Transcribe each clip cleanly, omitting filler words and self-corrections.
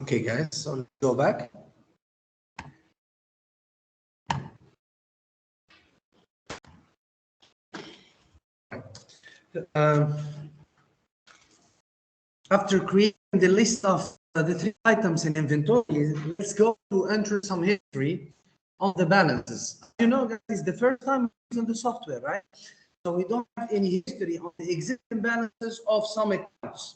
Okay, guys, so let's go back. After creating the list of the 3 items in inventory, let's go to enter some history on the balances. You know, that is the first time using the software, right? So we don't have any history on the existing balances of some accounts.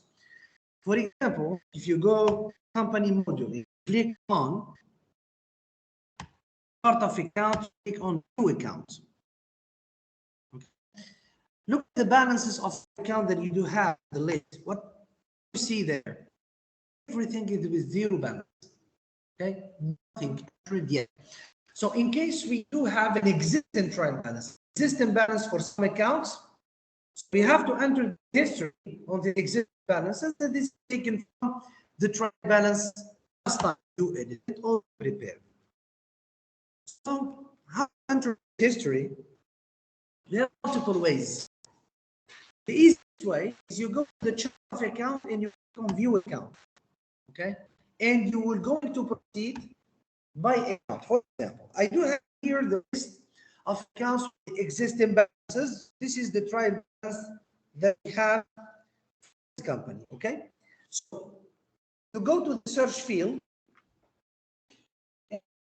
For example, if you go company module, you click on part of account, click on new account. Okay. Look at the balances of account that you do have the list. What do you see there? Everything is with 0 balance. Okay, nothing entered yet. So in case we do have an existing trial balance, existing balance for some accounts, so we have to enter the history on the existing balances that is taken from the trial balance last time you edit it or prepare. So how to enter history? There are multiple ways. The easiest way is you go to the chart of account and you click on view account. Okay, and you will go to proceed by account. For example, I do have here the list of accounts with existing balances. This is the trial balance that we have for this company. Okay, so to go to the search field,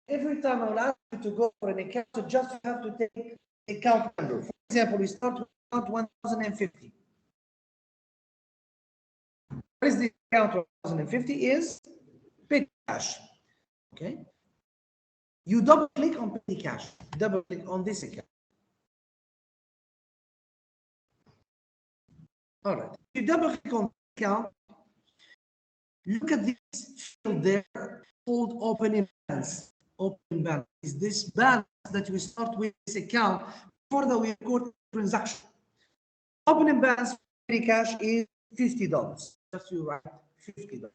every time I will ask you to go for an account, so just have to take account number. For example, we start with account 1050. What is the account 1050? Is petty cash. Okay. You double click on petty cash. Double click on this account. All right. You double click on the account. Look at this field there called opening balance. Opening balance is this balance that we start with this account before that we record the transaction. Opening balance for petty cash is $50. Just you write $50.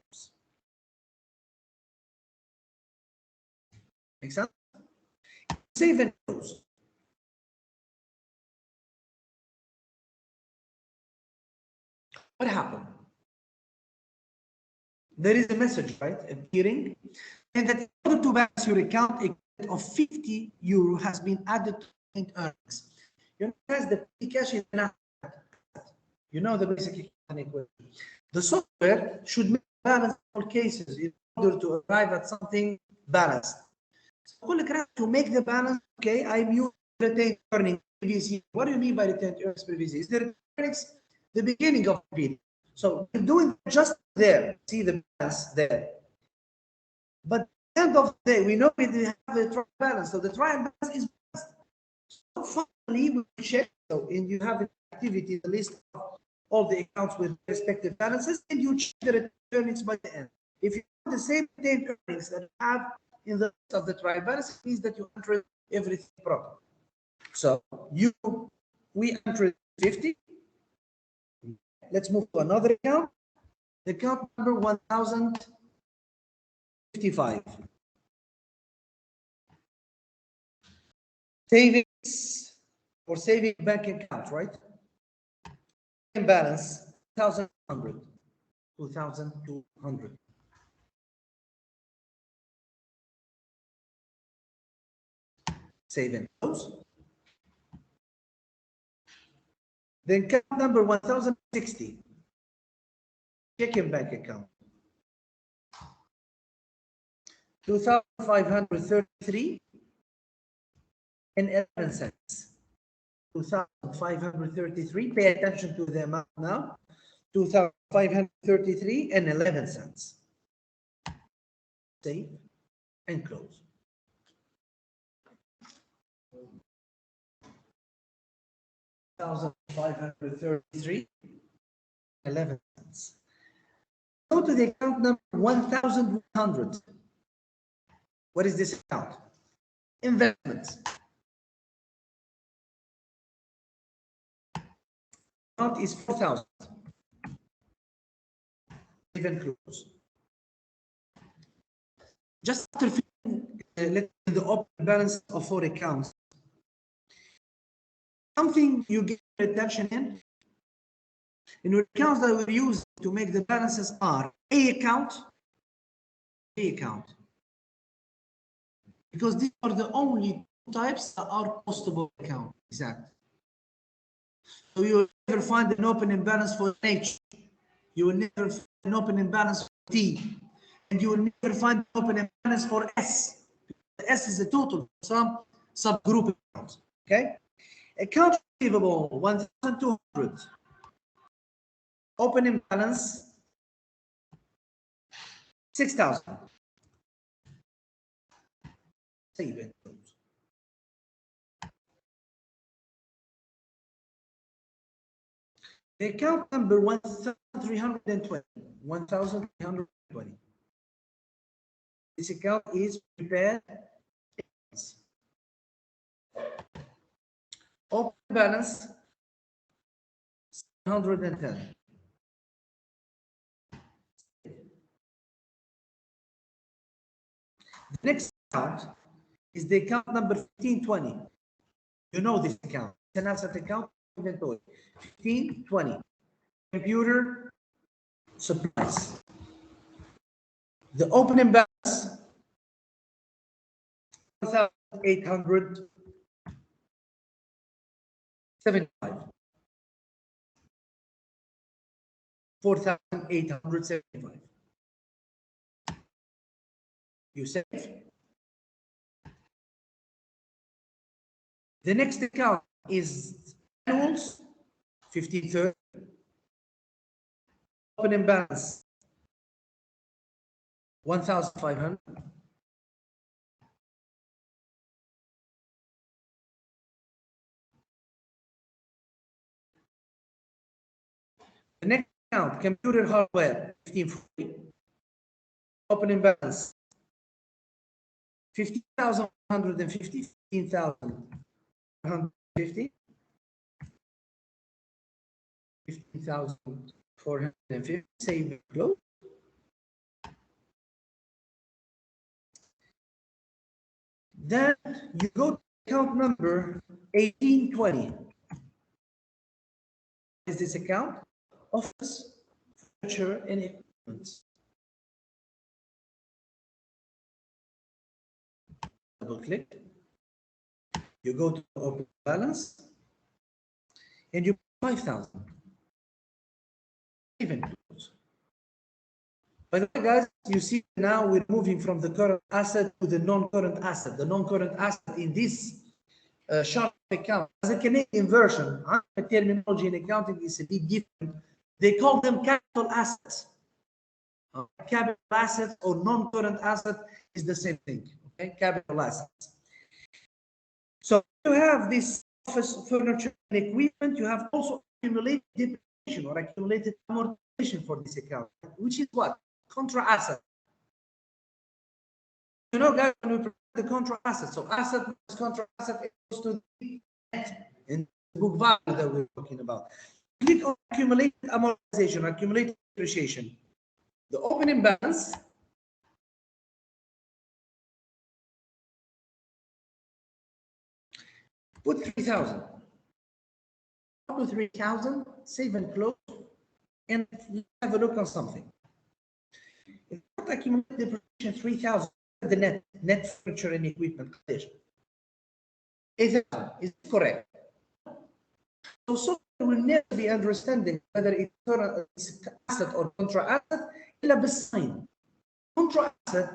Make sense? Save and close. What happened? There is a message, right, appearing, and that in order to balance your account, a credit of €50 has been added to retained earnings. You know, as the petty cash is not, you know the basic equation. The software should make balance all cases in order to arrive at something balanced. So to make the balance, okay, I'm using retained earnings PVC. What do you mean by retained earnings PVC? Is the earnings the beginning of the period? So we're doing just there, see the balance there. But at the end of the day, we know we have the trial balance. So the trial balance is balanced. So finally, we check. So and you have an activity, the list of all the accounts with respective balances, and you check the earnings by the end. If you have the same retained earnings that you have in the list of the trial balance, it means that you enter everything properly. So we enter 50. Let's move to another account. The account number 1055. Savings or saving bank account, right? Balance 2,200. 2,200. Save and close. Then account number 1060. Checking bank account. 2,533 and 11 cents. 2,533. Pay attention to the amount now. 2,533 and 11 cents. Save and close. $1,533, 11 cents. Go to the account number 1,100. What is this account? Investments. Account is 4,000. Even close. Just after let's the open balance of 4 accounts. Something you get attention in your accounts that we use to make the balances are A account, pay account, because these are the only types that are postable account. Exactly. So you will never find an opening balance for H. You will never find an opening balance for T. And you will never find an opening balance for S. The S is the total sum subgroup account. Okay? Account receivable 1,200. Opening balance 6,000. Save it. The account number 1,320. 1,320. This account is prepared. Open balance 710. The next account is the account number 1520. You know this account. It's an asset account inventory. 1520. Computer supplies. The opening balance 1,875. 4,875. You save. The next account is annuals 1530. Opening balance 1,500. The next account, computer hardware 1540. Opening balance 15,150. 15,150. 15,450. Save close. Then you go to account number 1820. Is this account? Office, furniture, and equipment. Double click. You go to open balance, and you 5,000. Even close. By the way, guys, you see now we're moving from the current asset to the non-current asset. The non-current asset in this chart account, as a Canadian version, the terminology in accounting is a bit different. They call them capital assets. Capital asset or non-current asset is the same thing. Okay, capital assets. So you have this office furniture and equipment. You have also accumulated depreciation or accumulated amortization for this account, which is what? Contra asset. You know, guys, when we prepare the contra asset, so asset plus contra asset equals to the net in the book value that we're talking about. Click on accumulated amortization, accumulated depreciation. The opening balance put 3,000. Up to 3,000, save and close, and have a look on something. If not accumulated depreciation 3,000, the net furniture and equipment. 8,000 is correct. So will never be understanding whether it's asset or contra asset. إلا بالsign. Contra asset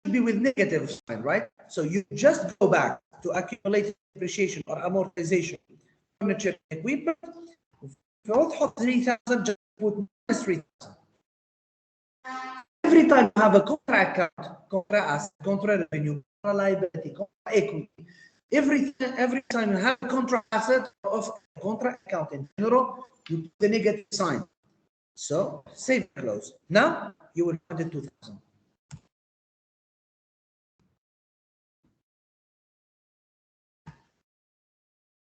should be with negative sign, right? So you just go back to accumulated depreciation or amortization, furniture and equipment. If you don't have 3,000, just put minus 3,000. Every time you have a contra account, contra asset, contra revenue, contra liability, contra equity, every time you have a contra asset of contra account in general, you put the negative sign. So save close. Now you will find the 2,000.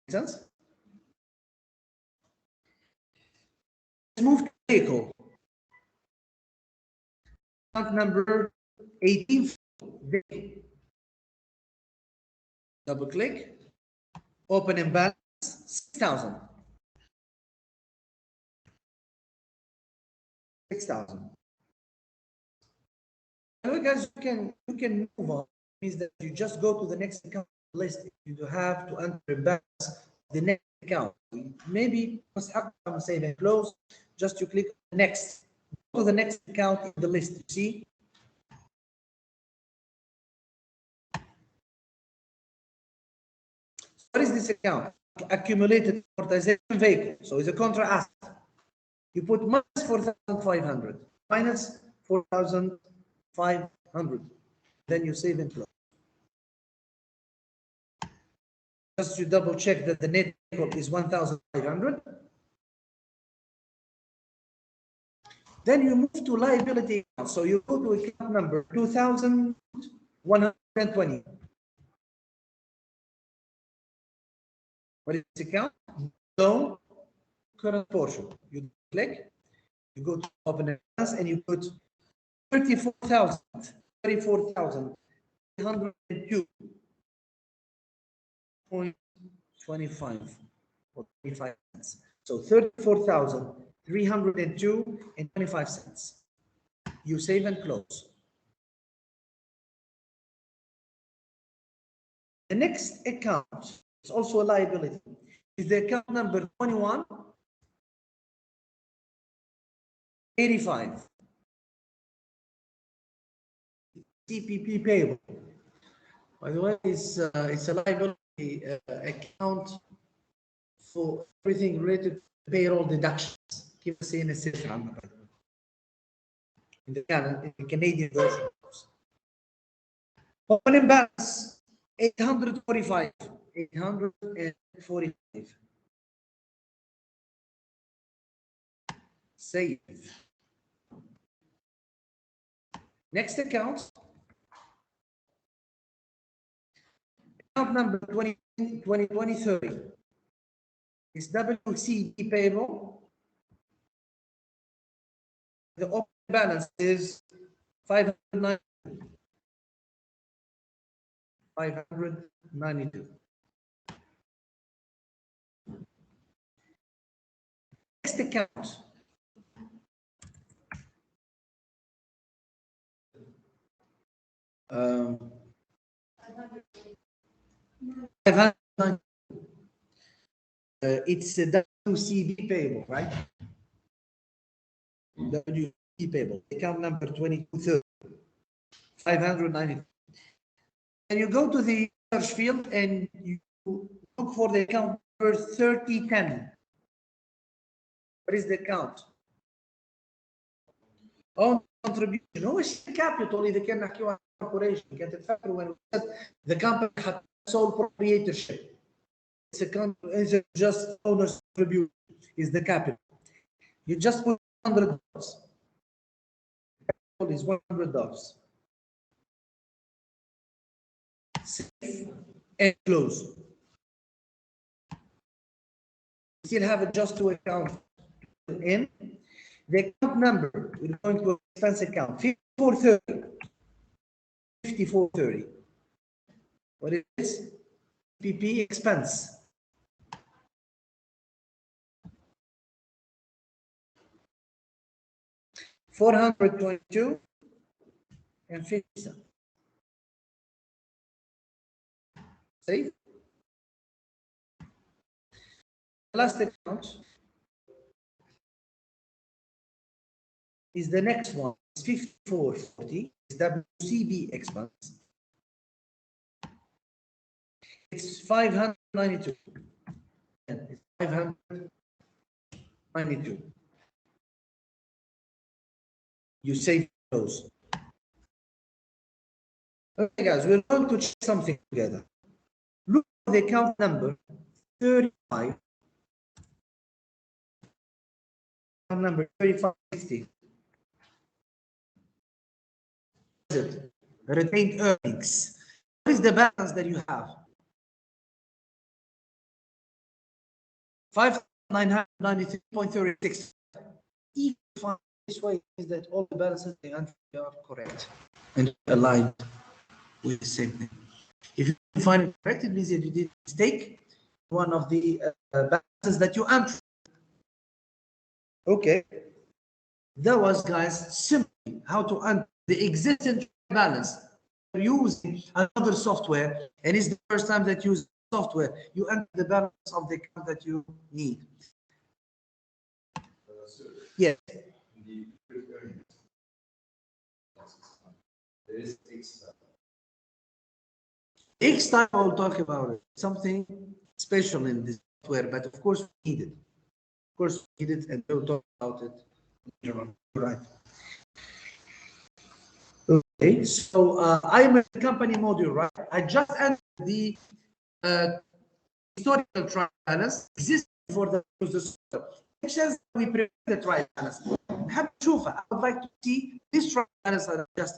Sense? Let's move to vehicle. Account number 18. Double click. Open and balance 6,000. 6,000. Anyway, guys, you can move on. It means that you just go to the next account list. You do have to enter a balance the next account. Maybe I'm saving close. Just you click next. Go to the next account in the list. You see. What is this account? Accumulated amortization vehicle. So it's a contra asset. You put minus 4,500. Minus 4,500. Then you save and close. Just to double check that the net vehicle is 1,500. Then you move to liability account. So you go to account number 2,120. What is this account? Loan current portion. You click, you go to open a balance, and you put 34,302.25 or 25 cents. So 34,302.25 cents. You save and close. The next account is also a liability. Is the account number 2185. CPP payable. By the way, it's a liability account for everything related to payroll deductions. Keep saying in the Canadian version. Opening balance 845. 845. Save. Next account. Account number 2030 is WCB payable. The open balance is 592. 592. Next account. It's a WCB payable, right? WCB payable. Account number 2230. 590. And you go to the search field and you look for the account number 3010. What is the account? Own contribution. هو capital إذا كان نحكي عن corporation. كانت تفكروا when the company had sole proprietorship. It's just owner's contribution is the capital. You just put $100. Capital is $100. Save and close. Still have a just to account in the account number. We're going to expense account 5430. 5430. What is this? PP expense. $422 and 50 cents. See? Last account is the next one. It's 5440. It's WCB expense. It's 592. It's 592. You save those. Okay, guys, we're going to check something together. Look at the account number 35. Account number 3560. Retained earnings. What is the balance that you have? 5,993.36. If you find this way, is that all the balances they are correct and aligned with the same thing. If you find it correct, it means that you did a mistake. One of the balances that you entered. Okay. That was, guys, simply how to enter the existing balance. You're using another software, and it's the first time that you use software, you enter the balance of the account that you need. Yes. Next time I'll talk about it. Something special in this software, but of course we need it. Of course we need it, and we'll talk about it later on. Right. Okay, so I'm in the company module, right? I just entered the historical trial balance existing for the software. Which says we prepare the trial balance. I would like to see this trial balance that I just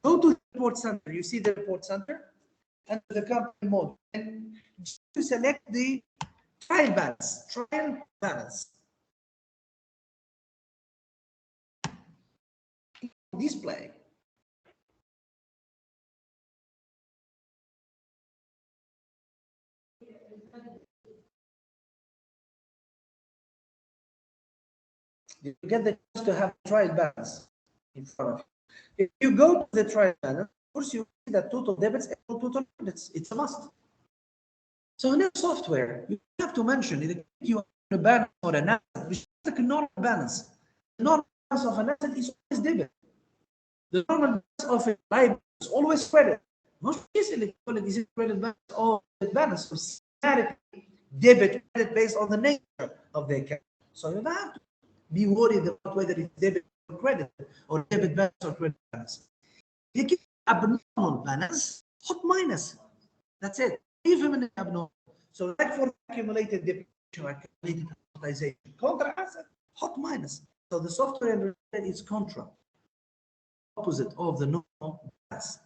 go to the report center. You see the report center and the company module, and just to select the trial balance. Trial balance. Display. You get the chance to have trial balance in front of you. If you go to the trial balance, of course you see that total debits and total credits. It's a must. So in the software, you have to mention if you have a balance or an asset, which is like a normal balance. The normal balance of an asset is always debit. The normal balance of a liability is always credit. Most cases, is credit balance or balance. So systematic debit credit based on the nature of the account. So you don't have to be worried about whether it's debit or credit, or debit balance or credit balance. If you keep abnormal balance, hot minus. That's it. Leave him in the abnormal. So like for accumulated depreciation, accumulated amortization, contra asset, hot minus. So the software in reality is contra, opposite of the normal balance.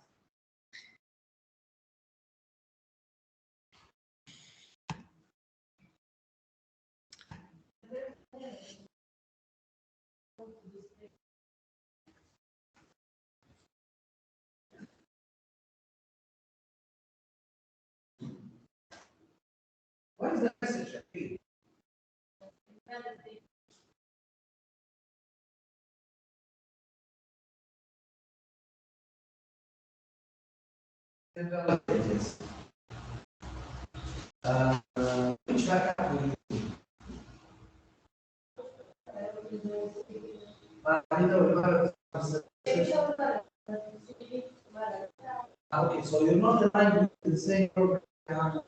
What is the message? Which backup will you use? Okay, so you're not aligned with the same program.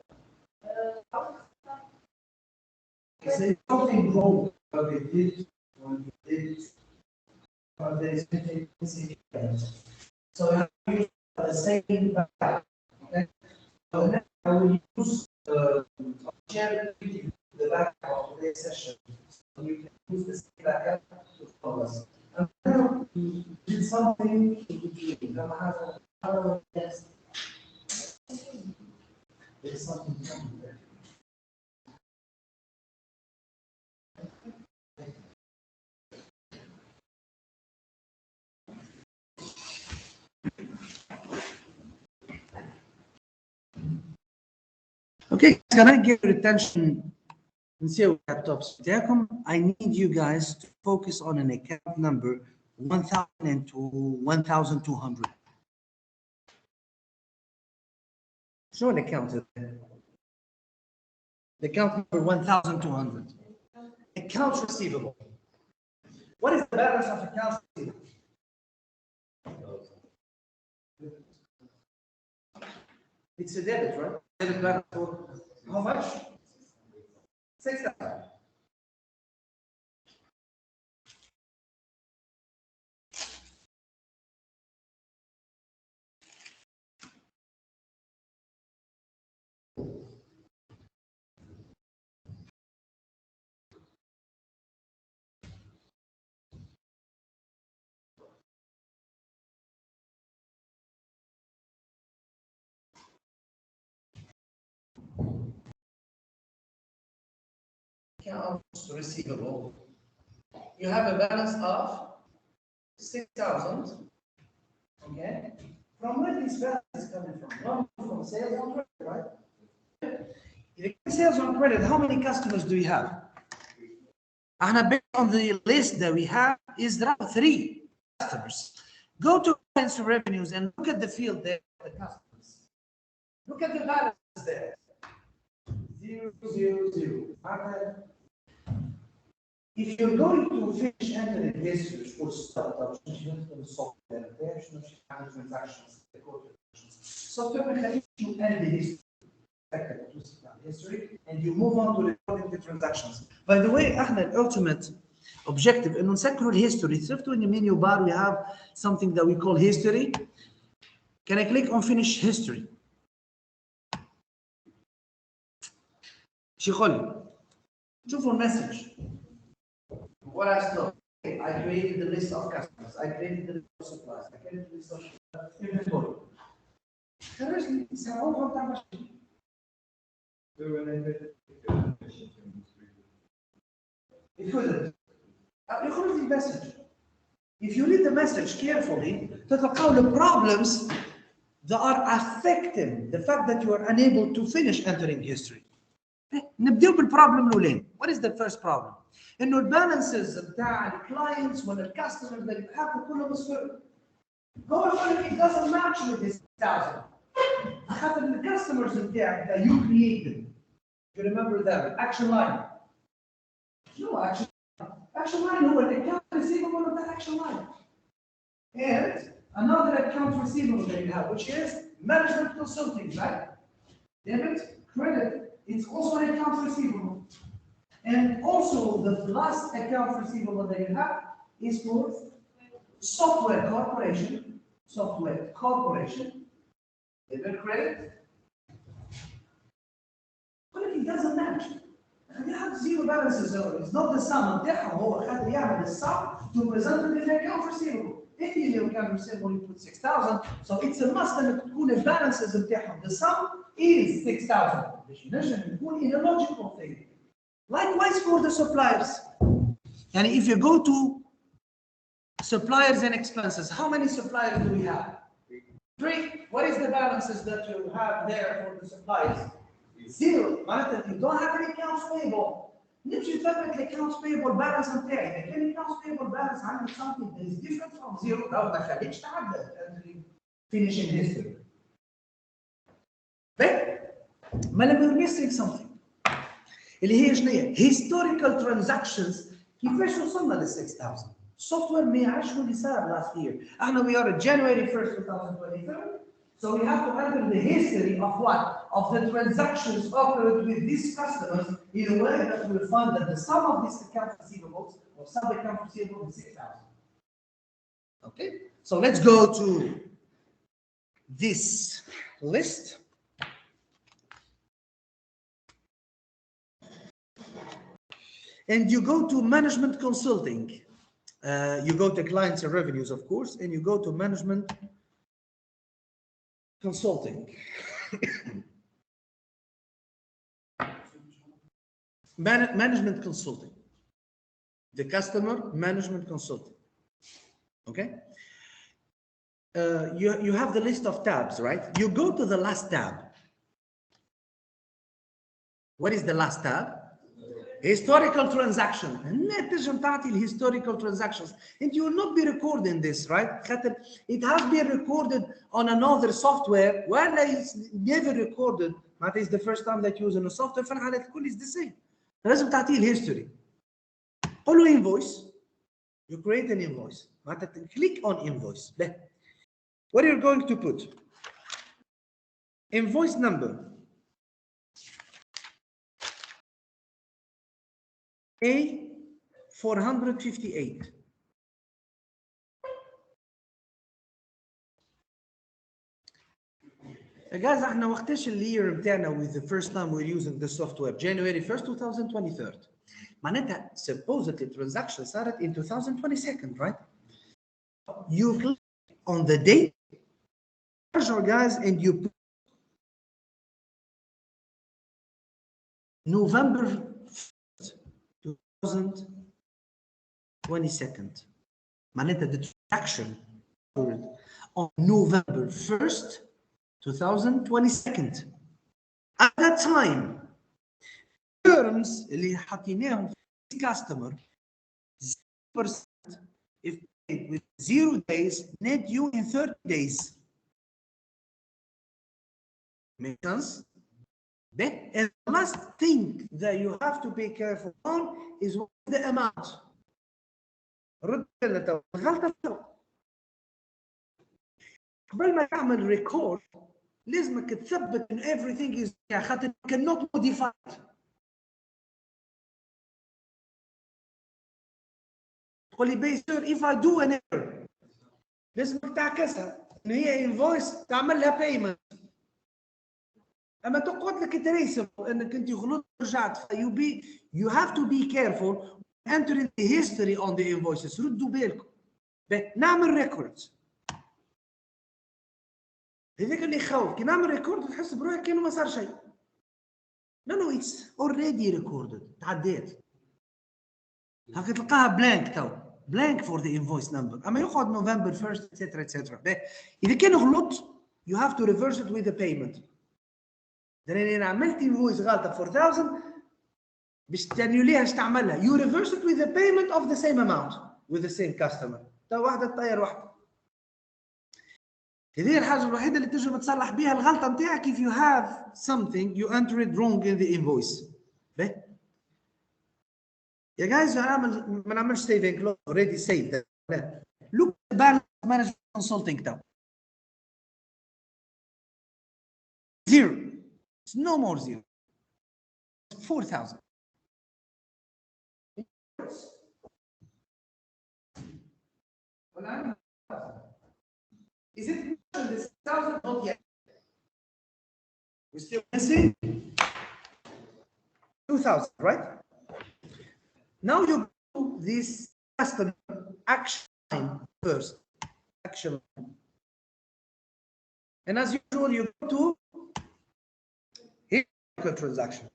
Is there something wrong with what they did when you did there is anything so you use the same backup. Okay? So next I will use share the backup of the session. So you can use the same backup to follow us. And now we did something yes. There's something wrong there. Okay, can I get your attention and see our laptops? I need you guys to focus on an account number 1000 to 1200. Show an account. The account number 1200. Accounts receivable. What is the balance of accounts receivable? It's a debit, right? Debit balance for how much? 6,000. Accounts receivable. You have a balance of 6,000. Okay. From where this balance is coming from? Not from sales on credit, right? If you sales on credit, how many customers do you have? And based on the list that we have, is there are 3 customers. Go to balance revenues and look at the field there, the customers. Look at the balances there. 0, 0, 0. If you're going to finish entering history for startup, software transactions, software you end the history and you move on to recording the transactions. By the way, احنا ultimate objective انه نسكروا الهيستوري. شفتوا in the menu bar we have something that we call history. Can I click on finish history? شيخولي شوفوا المسج. What I saw, I created the list of customers, I created the list of suppliers, I created the list of inventory. خرجني ساعوها بتاع مشكلة. يخرج لي message. If you read the message carefully, تتلقاو the problems that are affecting the fact that you are unable to finish entering history. نبدأ بالبروبلم الأولين. What is the first problem? إنه البالانسز بتاع الكلاينتس ولا الكاستمر اللي بيتحكوا كلهم صفر. هو يقول it doesn't match with this 1000. خاطر الكاستمرز بتاعك that you created. You remember that action line. No action. Action line هو account receivable of that action line. And another account receivable that you have, which is management consulting, right? Debit, credit. It's also an account receivable. And also the last account receivable that you have is for software corporation. Software corporation. Debit credit. But it doesn't match. You have zero balances. It's not the sum of them. هو خاطر يعمل the sum to present the account receivable. If you account receivable you put 6,000, so it's a must انك تكون البالانسز بتاعهم. The sum is 6,000. In a logical thing. Likewise for the suppliers. And if you go to suppliers and expenses, how many suppliers do we have? 3. What is the balances that you have there for the suppliers? 0. معناتها you don't have any accounts payable. نمشي نثبت accounts payable balance بتاعي. إذا كان accounts payable balance عندك something that is different from 0 أو ما خليكش تعدل finishing history. ما we're missing something. اللي هي شنو هي؟ historical transactions كيفاش وصلنا لل 6000؟ software ما يعرفش اللي صار last year. احنا we are January 1st 2023. So we have to enter the history of what? Of the transactions occurred with these customers in a way that we'll find that the sum of these account receivables or sub account receivable is 6,000. Okay? So let's go to this list. And you go to management consulting. You go to clients and revenues, of course, and you go to management consulting. Management consulting. The customer management consulting. Okay? You have the list of tabs, right? You go to the last tab. What is the last tab? Historical transaction. Historical transactions. And you will not be recording this, right? It has been recorded on another software. Well, it's never recorded. That is the first time that you use a software. فالحالات الكل is the same. لازم تعطيه الهيستوري. قول له invoice. You create an invoice. Click on invoice. What are you going to put? Invoice number. A458. Guys, احنا وقتاش year بتاعنا with the first time we're using the software January 1st 2023. معناتها supposedly transaction started in 2022, right? You click on the date, guys, and you put November 2022. معناتها the transaction on November 1st 2022. At that time, terms اللي حطيناهم في customer 0% if paid with 0 days net due in 30 days. Make sense? And the last thing that you have to be careful on is the amount. الغلطة قبل ما تعمل ريكورد لازمك تثبت ان everything is خاطر cannot modify it. تقول لي بيسر if I do an error لازمك تعكسها ان هي invoice تعمل لها payment. اما تقعد لك تريسم انك انت غلطت رجعت you have to be careful entering the history on the invoices. ردوا بالكم نعمل ريكوردز. هذاك اللي يخوف كي نعمل ريكورد تحس بروحك كانه ما صار شيء. No, it's already recorded. تعديت. هاك تلقاها بلانك تو. blank for the invoice number. اما يقعد نوفمبر 1st etc etc. اذا كان غلط you have to reverse it with the payment. لان انا عملت invoice غلطه 4000 باش تانيوليها باش تعملها you reverse it with the payment of the same amount with the same customer. تو واحده تطير واحده. هذه الحاجه الوحيده اللي تنجم تصلح بها الغلطه نتاعك if you have something you enter it wrong in the invoice. يا جايز ما نعملش saving close already saved. look at the balance management consulting تو. Zero. It's no more zero. It's 4,000. Is it this 1,000? Not yet. We're still missing 2,000, right? Now you do this custom action line first. Action line. And as usual, you go to here transaction.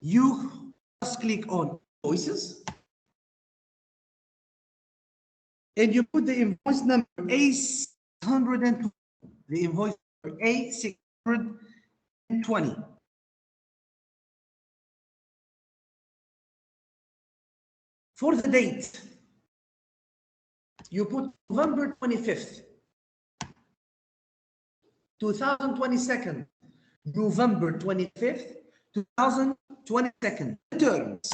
You just click on invoices. And you put the invoice number A620, the invoice number A620. For the date, you put November 25th, 2022, November 25th, 2022. Terms.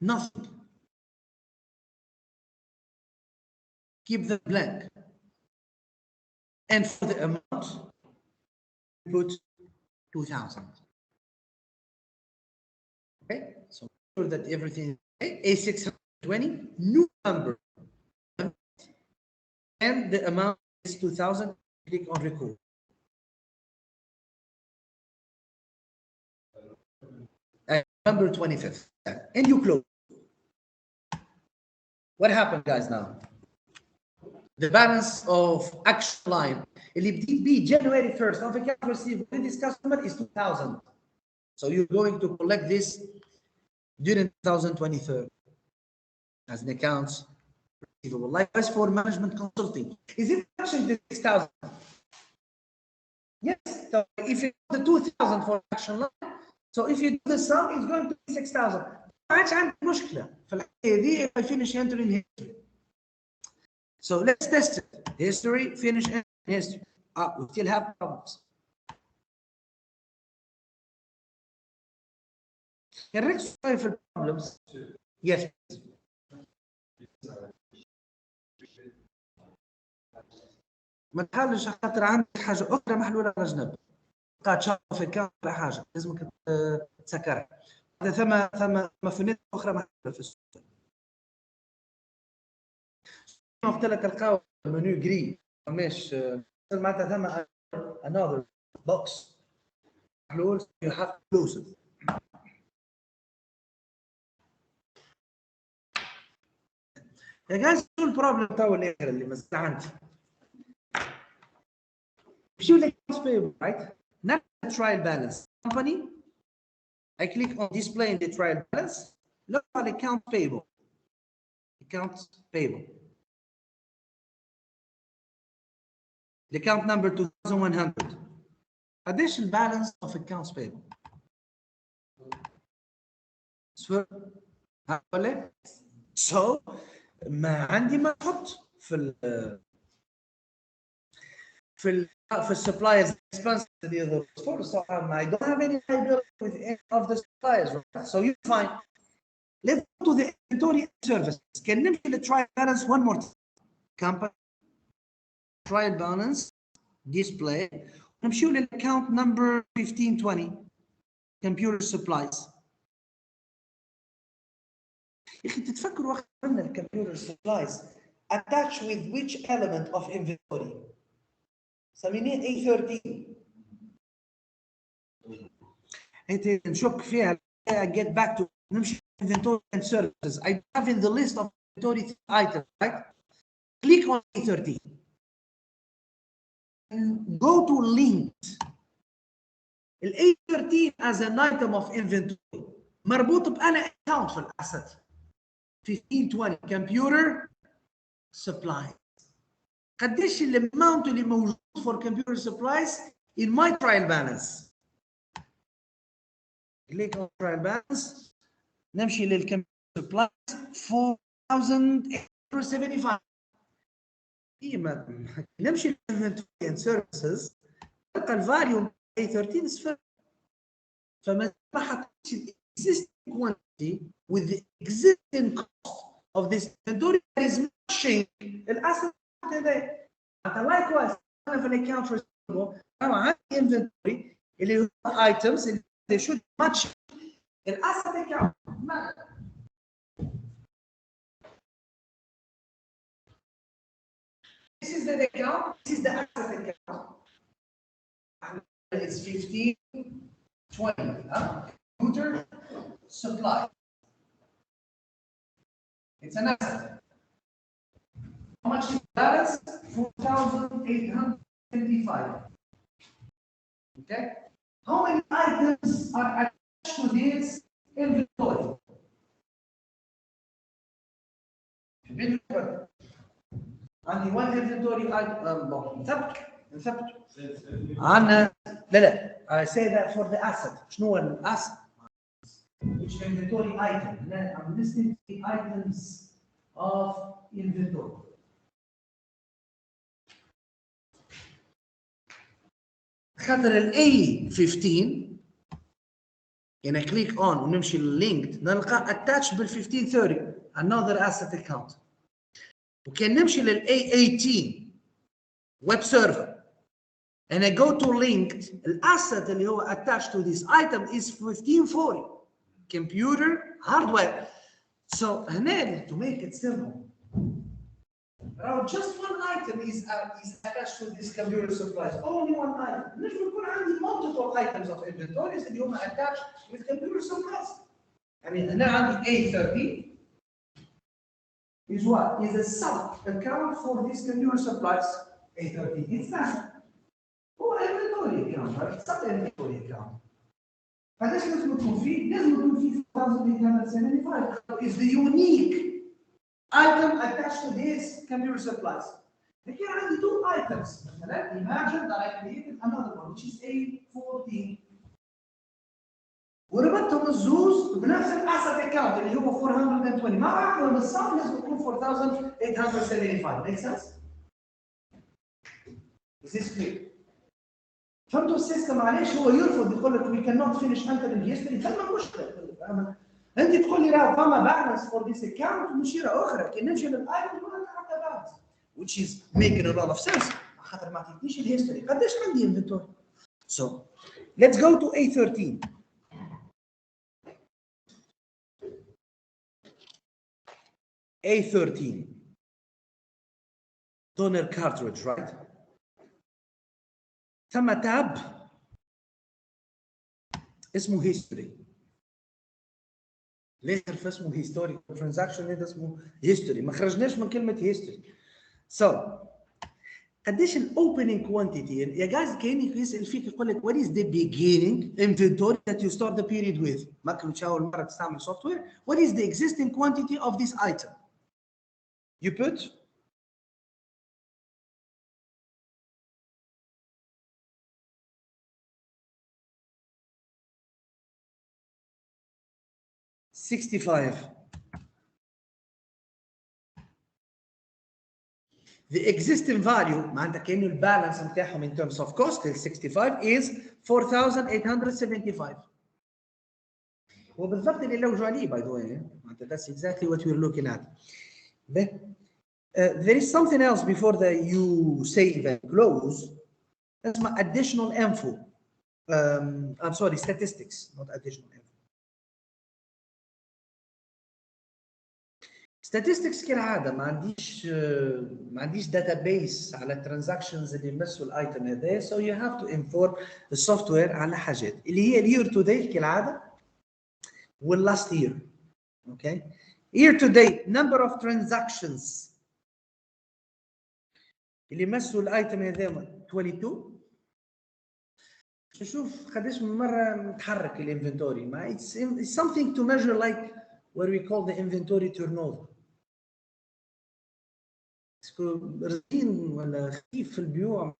Nothing. Keep them blank. And for the amount, put 2,000. Okay, so make sure that everything is okay. A620, new number. And the amount is 2,000. Click on record. November 25th. And you close. What happened, guys, now? The balance of action line, اللي بديت به January 1st of account receivable with this customer is 2,000. So you're going to collect this during 2023 as an accounts receivable. Likewise for management consulting. Is it actually the 6,000? Yes. So if you do the 2,000 for action line, so if you do the sum, it's going to be 6,000. ما عادش عندك مشكلة. فالحكاية دي I finish entering history. So let's test it. History, finish entering history. We still have problems. Can Rex solve the problems? Yes. ما تحاولش خاطر عندك حاجة أخرى محلولة على جنب. قاعد شاف في الكاميرا حاجة لازمك تسكرها. هذا ثم فنيات أخرى محلولة في السوق. وقت اللي تلقاو المنيو جري مش معناتها ثم another box محلول you have to close it. يا جايز شو البروبلم تو الاخر اللي مازال عندي؟ شو اللي payable, right? Not the trial balance. Company, I click on display in the trial balance. Look at account payable. Accounts payable. The account number 2,100. Additional balance of accounts payable. so ما عندي ما احط في ال في suppliers expense to the other store, so I don't have any liability with any of the suppliers, right? So you find. Let's go to the inventory services. Can نمشي للtrial balance one more time. Company trial balance display. نمشي للاccount number 1520 computer supplies. يا اخي تتفكروا واحد من الكمبيوتر supplies attached with which element of inventory؟ سميناه A13. انت نشك فيها. Get back to نمشي inventory and services. I have in the list of inventory items, right? Click on A13 and go to linked. ال A13 as an item of inventory مربوط بأنا account في الاسset 1520 computer supplies. قديش الاماونت اللي موجود for computer supplies in my trial balance. click on trial balance نمشي للكمبيوتر supplies 4875. نمشي للinventory and services تلقى الفاليو A13 صفر. فما حطيتش existing quantity with the existing cost of this inventory that is matching الاسset هذا. likewise انا في الاكونت receivable انا عندي inventory اللي هو items اللي they should match الاسset account. This is the account, this is the asset account. It's 1520 computer supply. It's an asset. How much is the balance? 4,825. Okay. How many items are attached to this inventory? عندي one inventory item. نثبت. عندنا لا. I say that for the asset. شنو هو الاسset؟ which inventory item? I'm listing the items of inventory. خاطر ال A15 يعني click on ونمشي للlinked نلقى attached بال 1530 another asset account. وكان نمشي لل A18 web server and I go to linked الاسset اللي هو attached to this item is 1540 computer hardware. So هنا to make it simple, just one item is attached to this computer supplies. Only one item. نجم يكون عندي multiple items of inventories اللي هم attached with computer supplies. يعني هنا عندي A30 is what? Is a sub account for these computer supplies. A30 it's that. هو inventory account, right? Sub inventory account. فايش لازم يكون فيه؟ لازم يكون فيه 4875 is the unique item attached to this computer supplies. لكن عندي two items. مثلا imagine that I created another one which is A14 وربطتهم الزوز بنفس الاسset account اللي هو 420 مع بعضهم الصم لازم يكون 4875. Make sense? Is this clear? فهمتوا السيستم علاش هو يرفض يقول لك we cannot finish entering history؟ ثم مشكله. انت تقول لي راه فما بالانس فور ذيس اكونت ومشيره اخرى كي نمشي للايتم نقول لك حتى بالانس which is making a lot of sense خاطر ما عطيتنيش الهيستوري قداش عندي انفنتوري. So let's go to A13. A13 toner cartridge, right? ثم تاب اسمه هيستوري. ليه حرف اسمه هيستوري؟ ترانزاكشن هذا اسمه هيستوري، ما خرجناش من كلمه هيستوري. So قديش الاوبننج كوانتيتي؟ يا جايز كاين يسال فيك يقول لك what is the beginning inventory that you start the period with؟ ما كنتش اول مره تستعمل سوفت وير. What is the existing quantity of this item؟ You put 65. The existing value معناتها كأنه البالانس بتاعهم in terms of cost ال 65 is 4,875. وبالضبط اللي لوجوا عليه by the way. معناتها that's exactly what we're looking at. There is something else before that you save and close. That's my additional info. I'm sorry, statistics, not additional info. Statistics كالعادة ما عنديش database على الترانزاكشنز اللي يمسوا الايتم هذا so you have to import السوفت وير على حاجات اللي هي اليير تو ديت كالعادة واللاست year. Okay, year to date number of transactions اللي يمسوا الايتم هذا 22. نشوف قداش من مرة متحرك الانفنتوري ما it's something to measure like what we call the inventory turnover. رزين ولا خفيف في البيوع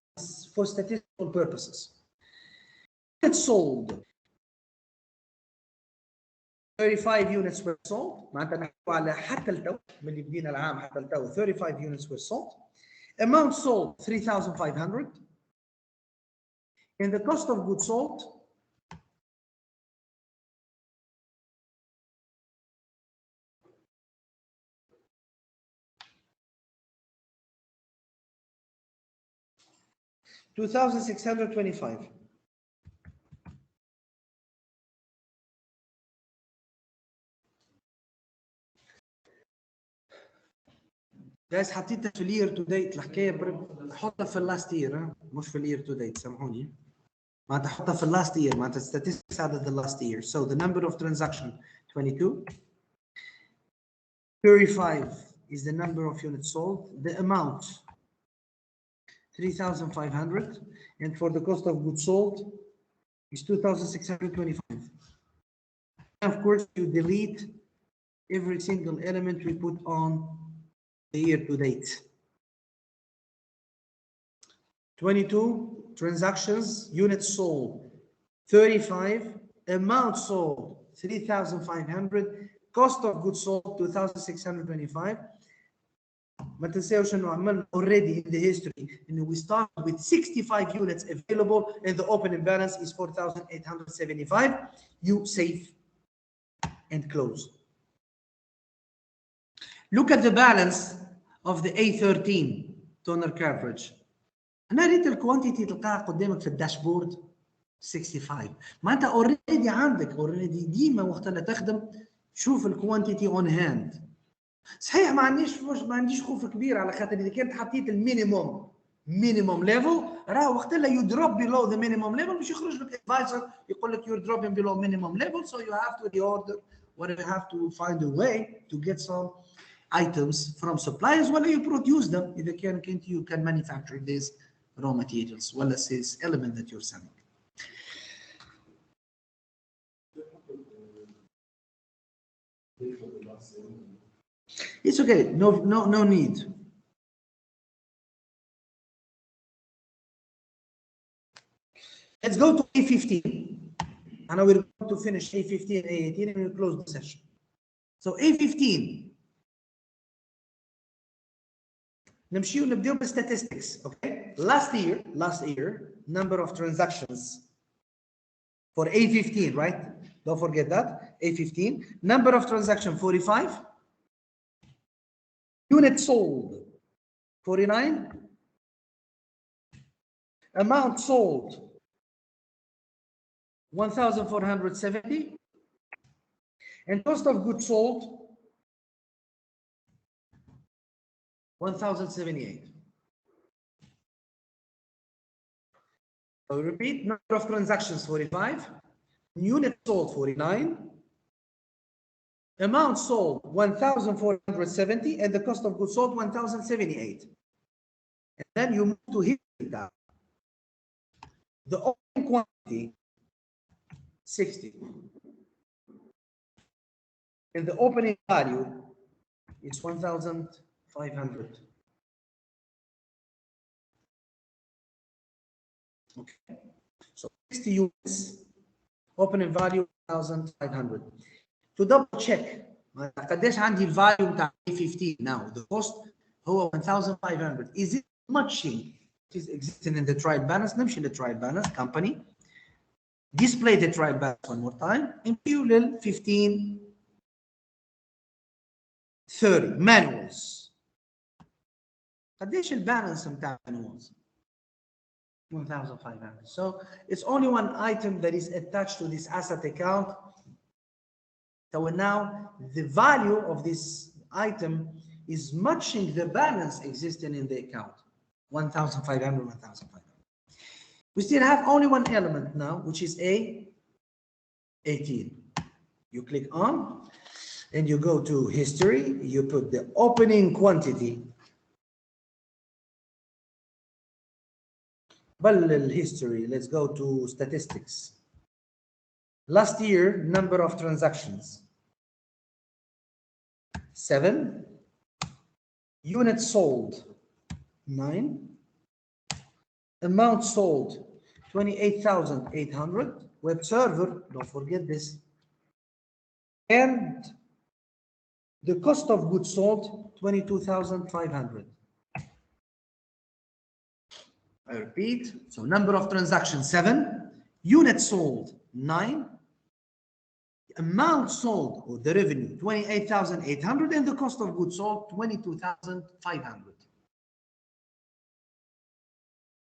for statistical purposes. It's sold. 35 units were sold. معناتها نحكوا على حتى التو من اللي بدينا العام حتى التو 35 units were sold. Amount sold 3,500. And the cost of goods sold 2,625. جايز حطيتها في الير تو ديت الحكايه حطها في اللاست يير مش في الير تو ديت سامحوني معناتها حطها في اللاست يير معناتها statistics out of the last year. So the number of transaction 22. 35 is the number of units sold. The amount 3,500 and for the cost of goods sold is 2,625. Of course, you delete every single element we put on the year to date. 22 transactions, units sold 35, amount sold 3,500, cost of goods sold 2,625. ما تنساوش انه عملنا already in the history انه we start with 65 units available and the opening balance is 4,875. You save and close. Look at the balance of the A13 toner coverage. أنا ريت الكوانتيتي تلقاها قدامك في الداشبورد 65. ما أنت already عندك already ديما وقت اللي تخدم شوف الكوانتيتي on hand. صحيح ما عنديش خوف كبير على خاطر إذا كنت حطيت المينيموم ليفل راه وقت اللي you drop below the minimum level باش يخرج لك advisor يقول لك you're dropping below minimum level so you have to reorder or you have to find a way to get some items from suppliers ولا you produce them إذا كنت you can manufacture these raw materials ولا this element that you're selling. It's okay, no need. Let's go to A15. And now we're going to finish A15, A18 and we'll close the session. So A15 نمشيو نبداو بالstatistics. Okay, last year number of transactions for A15, right? Don't forget that. A15 number of transaction 45, units sold 49, amount sold 1,470, and cost of goods sold 1,078. So we repeat, number of transactions 45, units sold 49, amount sold 1,470, and the cost of goods sold 1,078. And then you move to here down. The opening quantity 60. And the opening value is 1,500. Okay. So 60 units, opening value 1,500. to double check قديش عندي الفاليو بتاع 15 now the cost هو 1500 is it matching it is existing in the trial balance نمشي للtrial balance company display the trial balance one more time نمشيو لل 1530 manuals قديش البالانس بتاع manuals 1500 so it's only one item that is attached to this asset account. So now the value of this item is matching the balance existing in the account, 1,500, 1,500. We still have only one element now, which is A18. You click on, and you go to history, you put the opening quantity. History, let's go to statistics. Last year, number of transactions, 7. Units sold, 9. Amount sold, 28,800. Web server, don't forget this. And the cost of goods sold, 22,500. I repeat, so number of transactions, 7. Units sold, 9. Amount sold, or the revenue, 28,800, and the cost of goods sold, 22,500.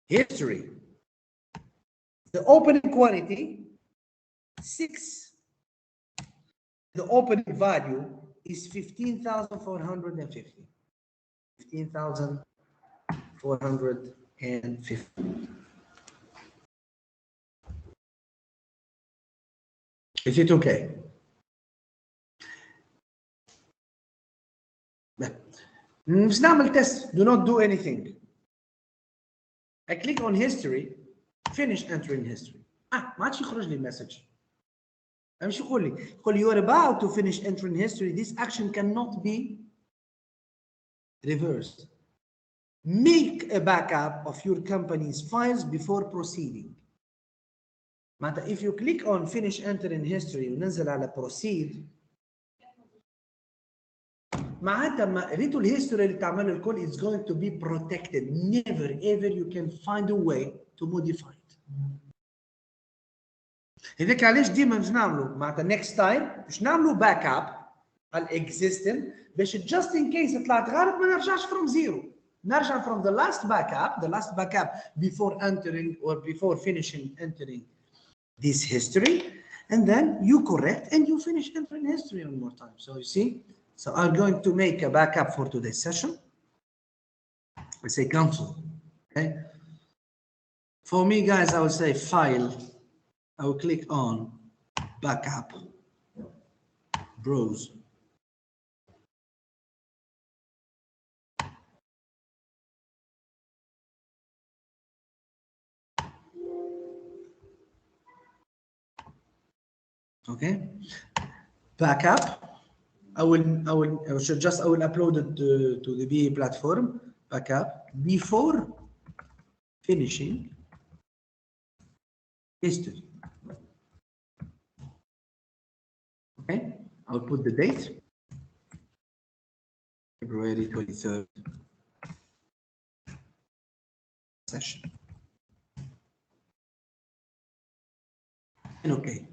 History. The opening quantity, 6. The opening value is 15,450. 15,450. Is it okay? مش نعمل test. Do not do anything. I click on history, finish entering history. ما عادش يخرج لي message. مش يقول لي you are about to finish entering history. This action cannot be reversed. Make a backup of your company's files before proceeding. معناتها if you click on finish entering history وننزل على proceed معناتها ما قريتوا الهيستوري اللي تعمله الكل it's going to be protected. Never ever you can find a way to modify it. هذاك علاش ديما مش نعملوا معناتها next time مش نعملوا باك اب على existing باش just in case طلعت غلط ما نرجعش from zero. نرجع from the last backup before entering or before finishing entering this history, and then you correct and you finish entering history one more time. So you see, so I'm going to make a backup for today's session. I say cancel. Okay. For me, guys, I would say file. I will click on backup, browse. Okay, backup. I will upload it to the BA platform. Backup before finishing history. Okay, I'll put the date, February 23rd session. And okay.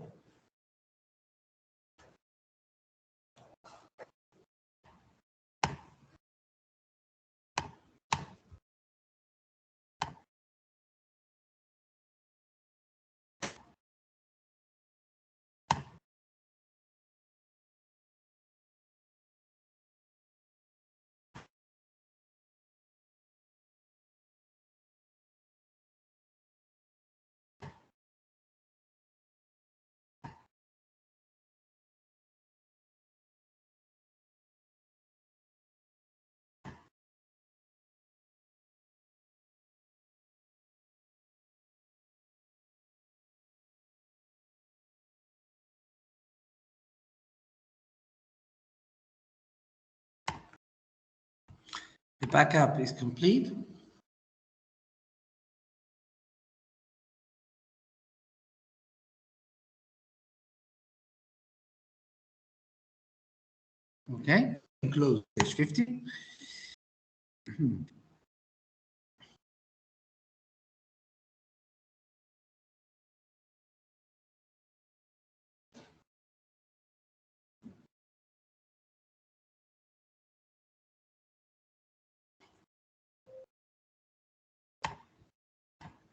The backup is complete. Okay, close page 50.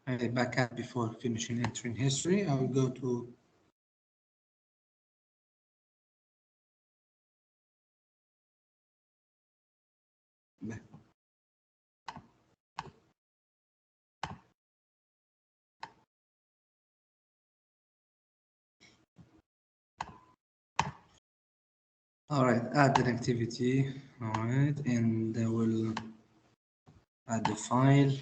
I back up before finishing entering history. I will go to all right, add an activity. All right, and I will add the file.